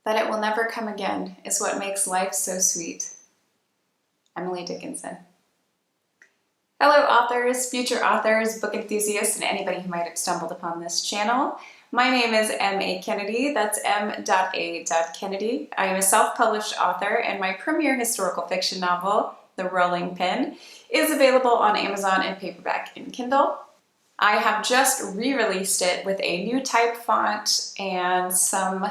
That it will never come again is what makes life so sweet. Emily Dickinson. Hello authors, future authors, book enthusiasts, and anybody who might have stumbled upon this channel. My name is M.A. Kennedy, that's M.A. Kennedy. I am a self-published author, and my premier historical fiction novel, The Rolling Pin, is available on Amazon in paperback and Kindle. I have just re-released it with a new type font, and some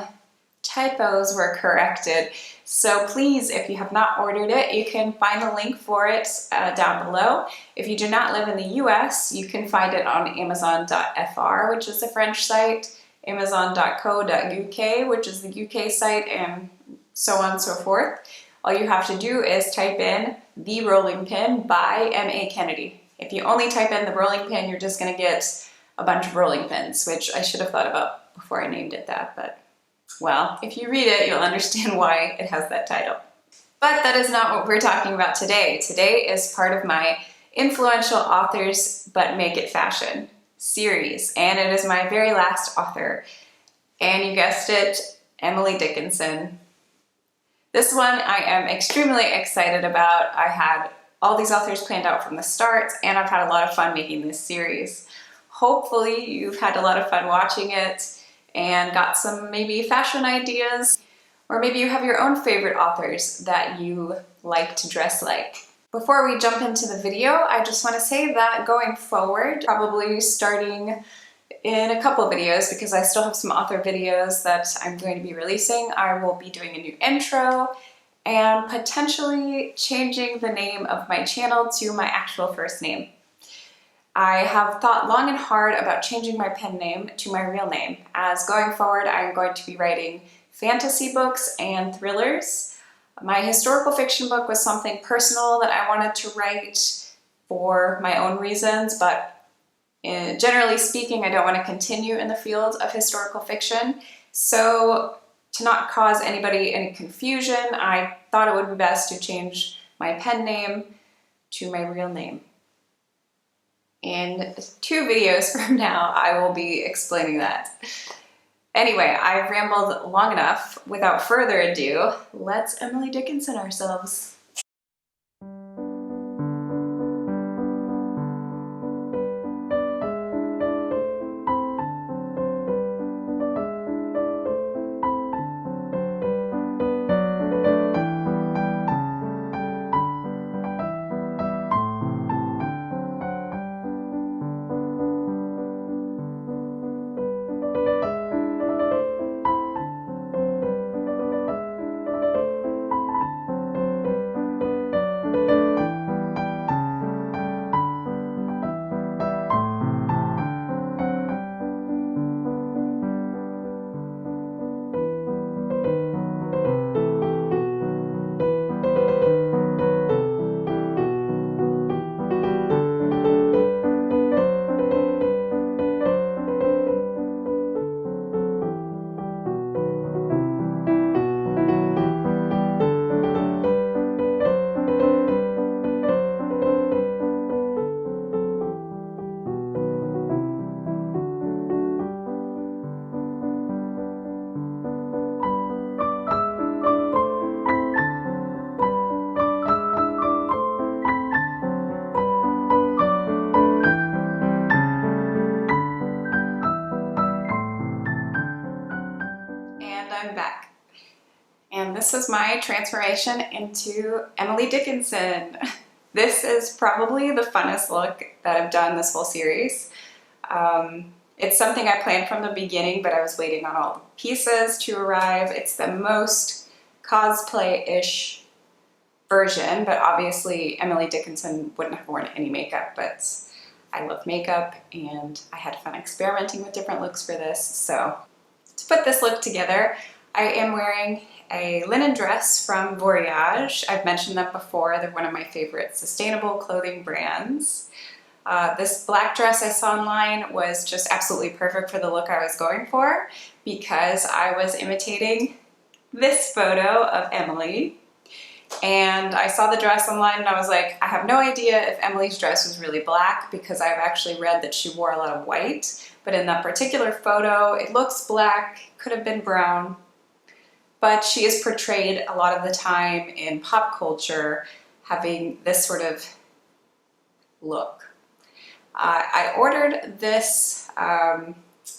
typos were corrected. So please, if you have not ordered it, you can find the link for it down below. If you do not live in the US, you can find it on Amazon.fr, which is the French site, Amazon.co.uk, which is the UK site, and so on and so forth. All you have to do is type in The Rolling Pin by M.A. Kennedy. If you only type in The Rolling Pin, you're just going to get a bunch of rolling pins, which I should have thought about before I named it that, but well, if you read it, you'll understand why it has that title. But that is not what we're talking about today. Today is part of my Influential Authors But Make It Fashion series, and it is my very last author. And you guessed it, Emily Dickinson. This one I am extremely excited about. I had all these authors planned out from the start, and I've had a lot of fun making this series. Hopefully you've had a lot of fun watching it and got some maybe fashion ideas, or maybe you have your own favorite authors that you like to dress like. Before we jump into the video, I just want to say that going forward, probably starting in a couple videos, because I still have some author videos that I'm going to be releasing, I will be doing a new intro and potentially changing the name of my channel to my actual first name. I have thought long and hard about changing my pen name to my real name, as going forward I'm going to be writing fantasy books and thrillers. My historical fiction book was something personal that I wanted to write for my own reasons, but generally speaking, I don't want to continue in the field of historical fiction. So to not cause anybody any confusion, I thought it would be best to change my pen name to my real name. In 2 videos from now, I will be explaining that. Anyway, I've rambled long enough. Without further ado, let's Emily Dickinson ourselves. I'm back. And this is my transformation into Emily Dickinson. This is probably the funnest look that I've done this whole series. It's something I planned from the beginning, but I was waiting on all the pieces to arrive. It's the most cosplay-ish version, but obviously Emily Dickinson wouldn't have worn any makeup, but I love makeup and I had fun experimenting with different looks for this. So to put this look together, I am wearing a linen dress from Voyage. I've mentioned them before. They're one of my favorite sustainable clothing brands. This black dress I saw online was just absolutely perfect for the look I was going for, because I was imitating this photo of Emily. And I saw the dress online and I was like, I have no idea if Emily's dress was really black, because I've actually read that she wore a lot of white. But in that particular photo, it looks black, could have been brown. but she is portrayed a lot of the time in pop culture having this sort of look. I ordered this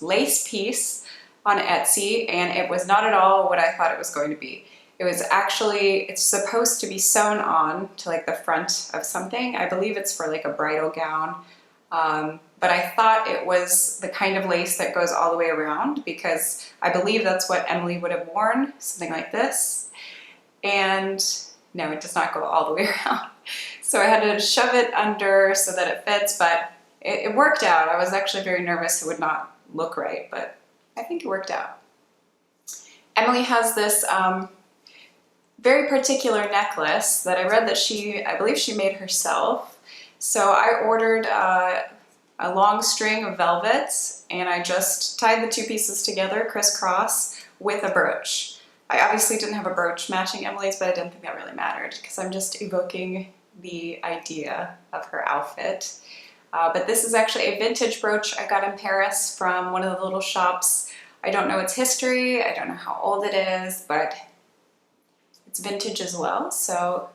lace piece on Etsy, and it was not at all what I thought it was going to be. It was actually, it's supposed to be sewn on to like the front of something. I believe it's for like a bridal gown. But I thought it was the kind of lace that goes all the way around, because I believe that's what Emily would have worn, something like this. And no, it does not go all the way around. So I had to shove it under so that it fits, but it worked out. I was actually very nervous it would not look right, but I think it worked out. Emily has this very particular necklace that I read that I believe she made herself. So I ordered a long string of velvets, and I just tied the two pieces together crisscross with a brooch. I obviously didn't have a brooch matching Emily's, but I didn't think that really mattered because I'm just evoking the idea of her outfit. But this is actually a vintage brooch I got in Paris from one of the little shops. I don't know its history, I don't know how old it is, but it's vintage as well, so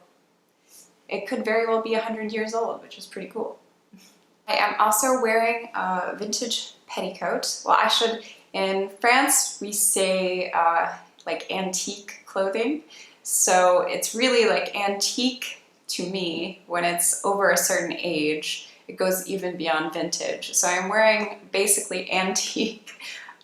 it could very well be 100 years old, which is pretty cool. I am also wearing a vintage petticoat. Well, in France we say like antique clothing, so it's really like antique to me when it's over a certain age. It goes even beyond vintage. So I'm wearing basically antique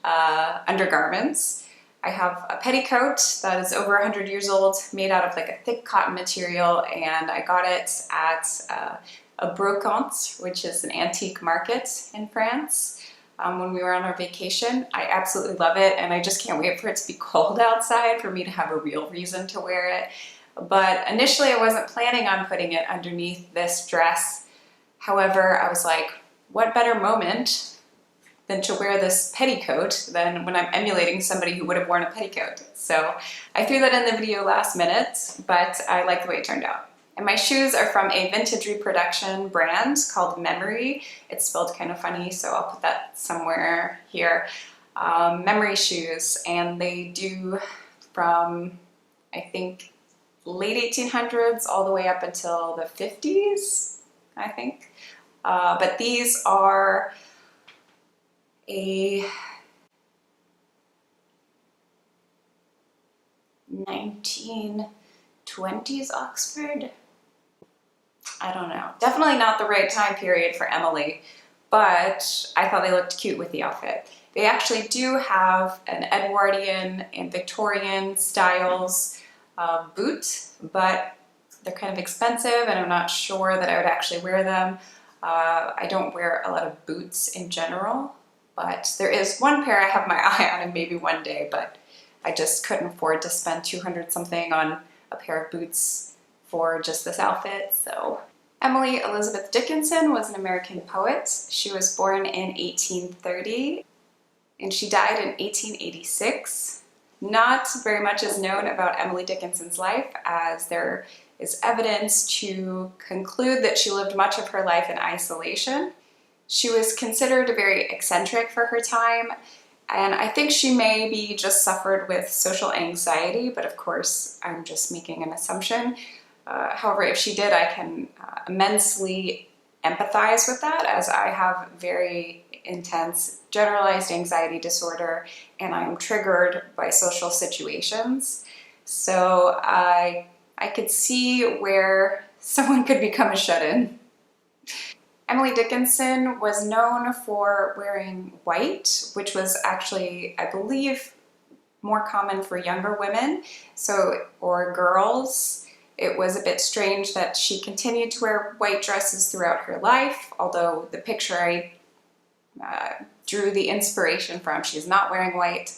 undergarments. I have a petticoat that is over 100 years old, made out of like a thick cotton material, and I got it at a brocante, which is an antique market in France, when we were on our vacation. I absolutely love it, and I just can't wait for it to be cold outside for me to have a real reason to wear it. But initially I wasn't planning on putting it underneath this dress. However, I was like, what better moment than to wear this petticoat than when I'm emulating somebody who would have worn a petticoat. So I threw that in the video last minute, but I like the way it turned out. And my shoes are from a vintage reproduction brand called Memory. It's spelled kind of funny, so I'll put that somewhere here. Memory shoes, and they do from, I think, late 1800s all the way up until the 50s, I think. But these are a 1920s Oxford. I don't know. Definitely not the right time period for Emily, but I thought they looked cute with the outfit. They actually do have an Edwardian and Victorian styles boot, but they're kind of expensive and I'm not sure that I would actually wear them. I don't wear a lot of boots in general, but there is one pair I have my eye on and maybe one day, but I just couldn't afford to spend 200 something on a pair of boots for just this outfit. So Emily Elizabeth Dickinson was an American poet. She was born in 1830 and she died in 1886. Not very much is known about Emily Dickinson's life, as there is evidence to conclude that she lived much of her life in isolation. She was considered very eccentric for her time, and I think she maybe just suffered with social anxiety, but of course I'm just making an assumption. However, if she did, I can immensely empathize with that, as I have very intense generalized anxiety disorder and I'm triggered by social situations. So I could see where someone could become a shut-in. Emily Dickinson was known for wearing white, which was actually, I believe, more common for younger women, or girls. It was a bit strange that she continued to wear white dresses throughout her life, although the picture I drew the inspiration from, she's not wearing white.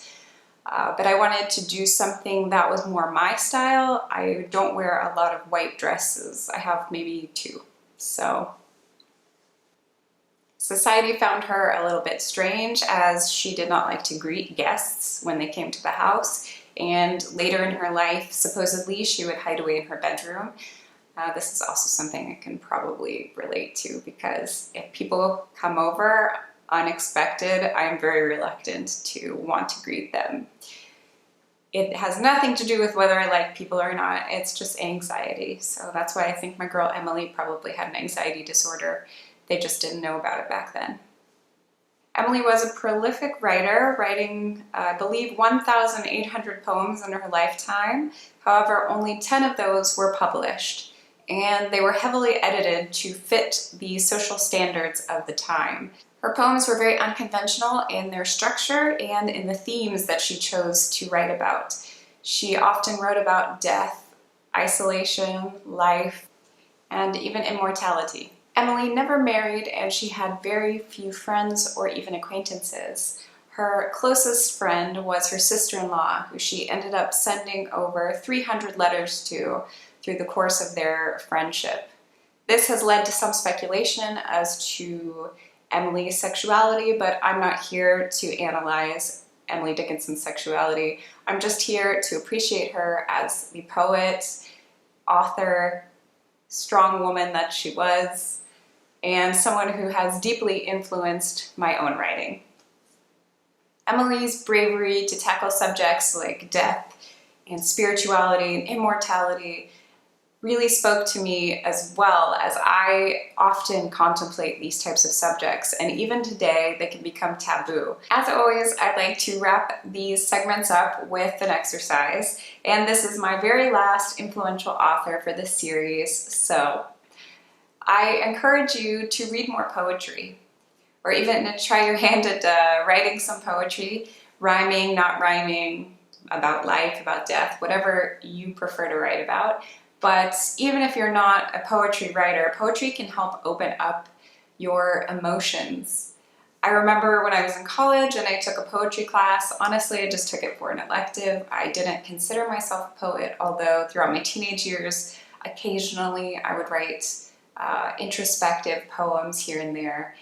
But I wanted to do something that was more my style. I don't wear a lot of white dresses. I have maybe two. So society found her a little bit strange, as she did not like to greet guests when they came to the house. And later in her life, supposedly, she would hide away in her bedroom. This is also something I can probably relate to, because if people come over unexpected, I'm very reluctant to want to greet them. It has nothing to do with whether I like people or not. It's just anxiety. So that's why I think my girl Emily probably had an anxiety disorder. They just didn't know about it back then. Emily was a prolific writer, writing, I believe, 1,800 poems in her lifetime. However, only 10 of those were published, and they were heavily edited to fit the social standards of the time. Her poems were very unconventional in their structure and in the themes that she chose to write about. She often wrote about death, isolation, life, and even immortality. Emily never married, and she had very few friends or even acquaintances. Her closest friend was her sister-in-law, who she ended up sending over 300 letters to through the course of their friendship. This has led to some speculation as to Emily's sexuality, but I'm not here to analyze Emily Dickinson's sexuality. I'm just here to appreciate her as the poet, author, strong woman that she was, and someone who has deeply influenced my own writing. Emily's bravery to tackle subjects like death and spirituality and immortality really spoke to me, as well as I often contemplate these types of subjects, and even today they can become taboo. As always, I'd like to wrap these segments up with an exercise, and this is my very last influential author for this series, so I encourage you to read more poetry, or even to try your hand at writing some poetry, rhyming, not rhyming, about life, about death, whatever you prefer to write about. But even if you're not a poetry writer, poetry can help open up your emotions. I remember when I was in college and I took a poetry class, honestly, I just took it for an elective. I didn't consider myself a poet, although throughout my teenage years, occasionally I would write introspective poems here and there.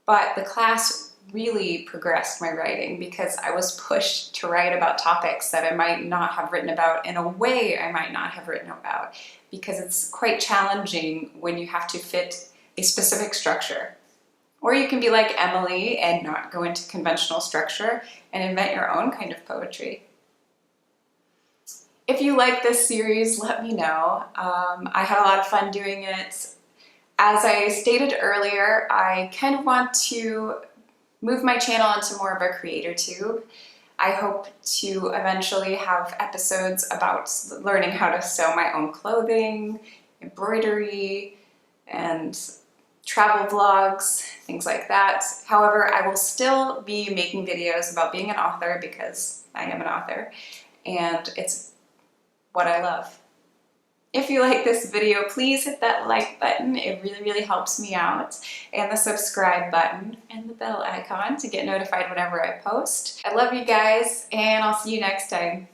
But the class really progressed my writing because I was pushed to write about topics that I might not have written about in a way I might not have written about, because it's quite challenging when you have to fit a specific structure. Or you can be like Emily and not go into conventional structure and invent your own kind of poetry. If you like this series, let me know. I had a lot of fun doing it. As I stated earlier, I kind of want to move my channel into more of a creatortube. I hope to eventually have episodes about learning how to sew my own clothing, embroidery, and travel vlogs, things like that. However, I will still be making videos about being an author because I am an author, and it's what I love. If you like this video, please hit that like button. It really, really helps me out. And the subscribe button and the bell icon to get notified whenever I post. I love you guys, and I'll see you next time.